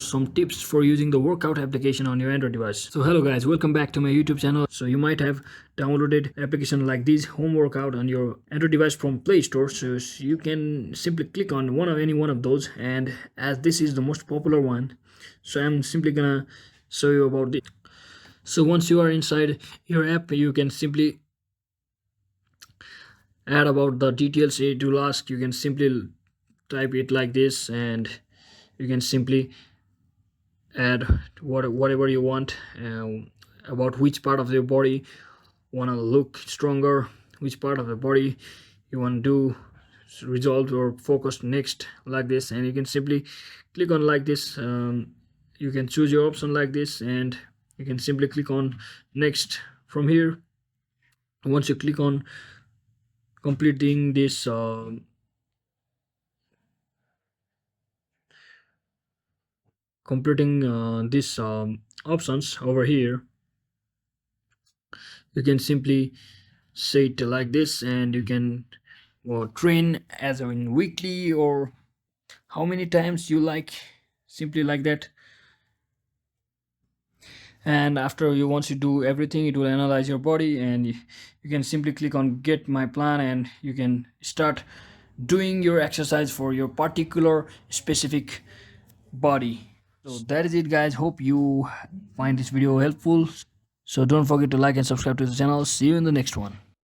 some tips for using the workout application on your Android device. So hello guys, welcome back to my YouTube channel. So you might have downloaded application like this home workout on your Android device from Play Store. So you can simply click on any one of those, and as this is the most popular one, so I'm simply gonna show you about this. So once you are inside your app, you can simply add about the details it will ask. You can simply type it like this, and you can simply add whatever you want, about which part of your body want to look stronger, which part of the body you want to do resolve or focus next, like this. And you can simply click on like this. You can choose your option like this, and you can simply click on next from here. Once you click on completing this options over here, you can simply say it like this, and you can train as in weekly or how many times you like, simply like that. And after you once you do everything, it will analyze your body, and you can simply click on get my plan, and you can start doing your exercise for your particular specific body. So that is it guys, hope you find this video helpful. So don't forget to like and subscribe to the channel. See you in the next one.